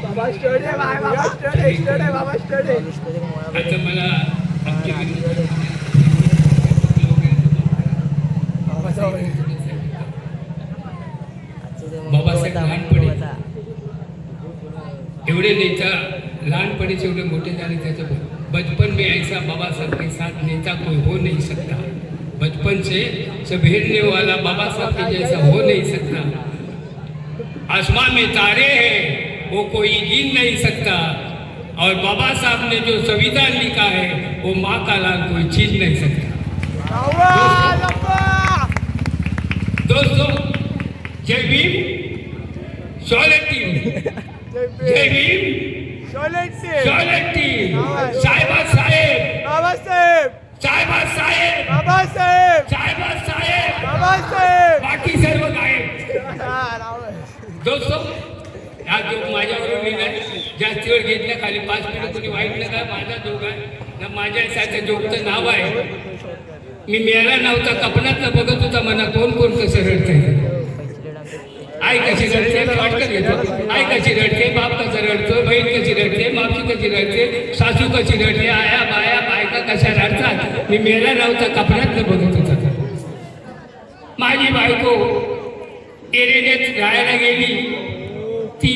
बाबा स्टडी आहे, बाबा स्टडी आहे, बाबा स्टडी. आता मला बाबासाहेब लहानपणी एवढे नेता लहानपणीच एवढे मोठे झाले त्याचं बचपन में ऐसा बाबा साहब के साथ नेता कोई हो नहीं सकता. बचपन से सभेरने वाला बाबा साहब के जैसा हो नहीं सकता. आसमान में तारे हैं वो कोई गिन नहीं सकता. और बाबा साहब ने जो संविधान लिखा है वो माँ का लाल कोई छीन नहीं सकता. दोस्तों जय भीम शौर्य टीम. जय भीम शौर्य टीम. साहेबासाहेब बाबासाहेब साहेबासाहेब बाबासाहेब साहेबासाहेब बाबासाहेब. बाकी सर्व गायब. दोस्तों हा जोक माझ्यावरून लिहिलाय. जास्त वेळ घेतल्या खाली 5 मिनिट कोणी वाईट नका. माझा जोक आहे ना. माझ्यासारख्या जोकचं नाव आहे मी मेला नव्हता कपनातला बघत होता मना कोण कोण कसं रडतंय. आई कशी रडते पटकन घेतो. आई कशी रडते, बाप कसं रडतो, बहीण कशी रडते, मावशी कशी रडते, सासू कशी रडते, आया बाया बायका कशा रडतात. मी मेला नव्हता कपनातलं बघत होता. माझी बायको एरेड्यात राहायला गेली. ती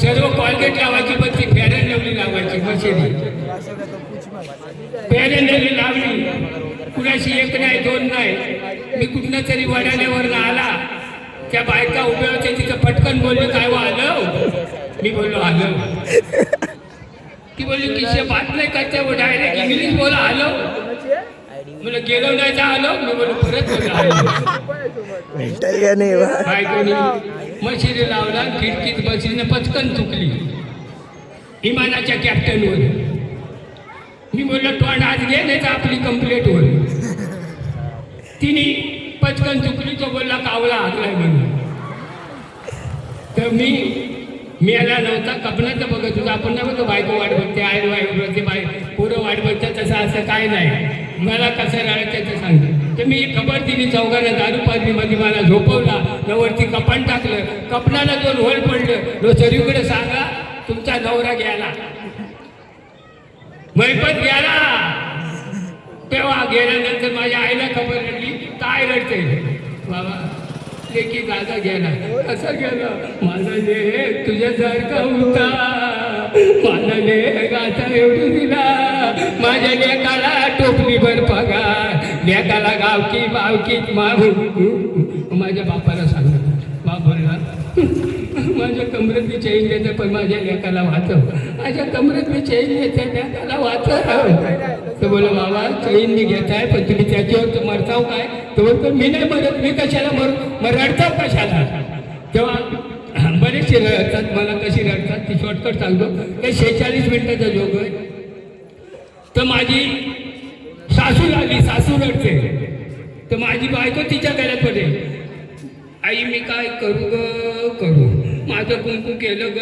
सर्व कॉलगेट लावायची पण ती फेअर अँड लवली लावायची मशिनी. फेअर अँड लवली लावली. कुणाशी एक नाही दोन नाही. मी कुठनं तरी वडाण्यावरनं आला. त्या बायका उभ्या होत्या तिथं पटकन बोलले काय व आलं. मी बोललो आलं. ती बोलली किशे बात नाही करते वो डायरेक्ट इंग्लिश बोला आलो. मला गेलो नाही तर आलो. मी बोललो परत बोललो बायकोनी मशिरी लावला. खिडकीत मशिरीने पटकन चुकली विमानाच्या कॅप्टनवर. मी बोललो तोंड आज घे नाही तर आपली कंप्लेंट होईल. तिने पटकन चुकली. तो बोलला कावला हाकलाय म्हणून. तर मी आला नव्हता कपनाचं बघत होता. आपण नाही बघतो बायको वाट बघते आई वाईट बघते पोरं वाट बघतात. तसं असं काय नाही. मला कसं राहायचं ते सांगते. तर मी खबर दिली चौघांना. दारू पाजलीमध्ये मला झोपवला. वरती कपान टाकलं. कपनाला 2 होल पडलं. सरीकडे सांगा तुमचा नवरा गेला. मैपत गेला. तेव्हा गेल्यानंतर माझ्या आईला खबर रडली. काय रडते बाबा लेकी दादा गेला. असं गेला माझा लेक तुझ्यासारखा होता. माझा लेक आता एवढी दिला. माझ्या लेकाला टोपलीभर पगार. लेकाला गावकी बावकीत मागू. माझ्या बापाला सांगत बाप बोलला माझ्या कमरेतली चैन घेते पण माझ्या लेकाला वाचव. माझ्या कमरेतली चैन घेते लेकाला वाचव. तर बोला बाबा चैन मी घेताय पण तुम्ही त्याच्यावर तर मरताव काय. तर मी नाही मरत. मी कशाला मरू. मग रडताव कशाला. तेव्हा बरेचसे रडतात. मला कशी रडतात ती शॉर्टकट सांगतो. ते 46 मिनिटाचा जोग आहे. तर माझी सासू लागली. सासू रडते. तर माझी बायको तिच्या गळ्यात पडेल. आई मी काय करू ग करू. माझं कुंकू केलं ग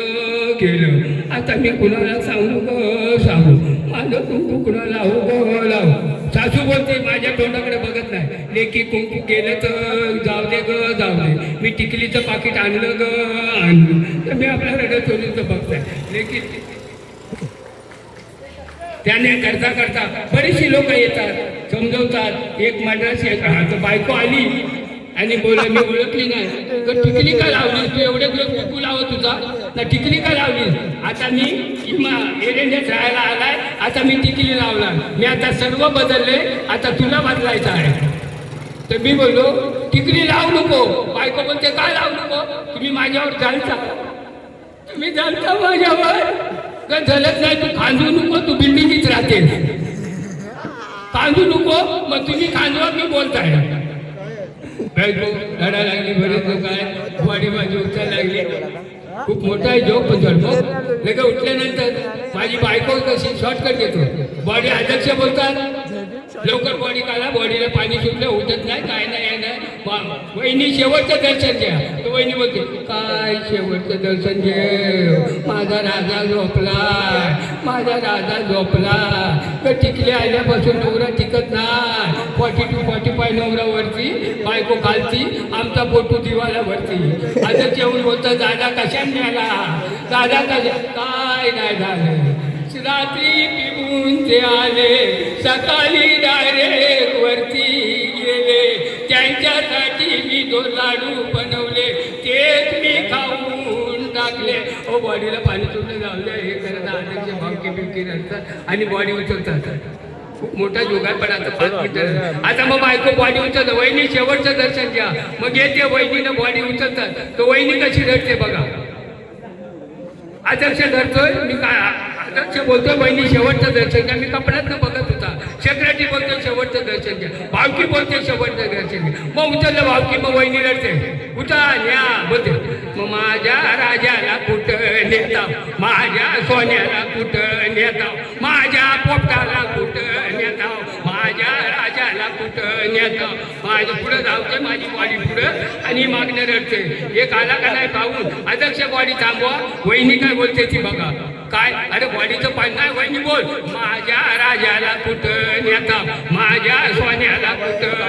केलं. आता मी कुणाला सांगू ग सांगू. माझं कुंकू कुणाला लावू ग लावू. सासू बोलते माझ्या तोंडाकडे बघत नाही. लेकी कुंकू केलं तर जाऊ दे ग जाऊ दे. मी टिकलीचं पाकिट आणलं ग आणलं. तर मी आपल्या रडत चोरीचं बघताय. लेकी त्याने करता करता बरीचशी लोक येतात समजवतात. एक मद्रासी येतात. बायको आली आणि बोला मी ओळखली नाही. तर टिकली का लावली तू. एवढे दिवस कुंकू लावत तुझा ना टिकली का लावली. आता मी एरंड्यात राहायला आलाय. आता मी टिकली लावला. मी आता सर्व बदलले. आता तुला बदलायचं आहे. तर मी बोललो टिकली लावू नको. बायको बोलते काय लावू नको. तुम्ही माझ्यावर चालता. तुम्ही चालता माझ्यावर का झालंच नाही. तू खांदू नको. तू बिल्डिंगीच राहते. खांदू नको. मग तुम्ही खांदवा मी बोलताय. रडा लागली. बरेच लोक आहे. वाडी माझी उठायला लागली. खूप मोठा आहे जोक पण जन्म. लगेच उठल्यानंतर माझी बायको कशी शॉर्टकट घेतो. बॉडी अध्यक्ष बोलतात लवकर बॉडी काढा. बॉडीला पाणी सुटलं उठत नाही काय नाही वहिनी शेवटचं दर्शन घ्या. तो वहिनी बोलते काय शेवटचं दर्शन घे, माझा राजा झोपला, माझा राजा झोपला. तर टिकले आल्यापासून नवरा टिकत नाही. 42-45 नवरा वरती, बायको खालती, आमचा पोटू दिवाला वरती. आता जेवण होतं, दादा कशाने आला, दादा कशा, काय नाही झालं. रात्री पिऊन ते आले, सकाळी डायरेक्ट वरती गेले. त्यांच्यासाठी मी तो लाडू बनवले, तेच मी खाऊन टाकले. ओ बॉडीला पाणी सुटलं जाऊ द्या, हे करत आल्याचे भावकी बिवकी नसतात आणि बॉडी उचलतात. खूप मोठा योग आहे, पण आता 5 मिनिटं. आता मग बायको बॉडी उचलतं, वहिनी शेवटचं दर्शन घ्या. मग येते वहिनीनं बॉडी उचलतात, तर वहिनी कशी धरते बघा. आदर्श धरतोय मी, काय आदर्श बोलतोय वहिनी शेवटचं दर्शन घ्या. मी कपड्यातनं बघत होता. सेक्रेटरी बोलतोय शेवटचं दर्शन घ्या, भावकी बोलते शेवटचं दर्शन घ्या. मग उचललं भावकी, मग वहिनी रडते, उठा न्या बोलते. मग माझ्या राजाला कुठं नेता, माझ्या सोन्याला कुठं नेता, माझ्या पोपटाला कुठं नेता, माझ्या राजाला कुठं नेता. माझ्या पुढं धावते माझी बॉडी पुढं आणि मागणं रडते. एक आला का नाही पाहून आदर्श बॉडी थांबवा. वहिनी काय बोलते ती बघा. काय, अरे बॉडीचं पाणी नाही, वहिनी बोल, माझ्या राजाला कुठं नेता, माझ्या सोन्याला कुठं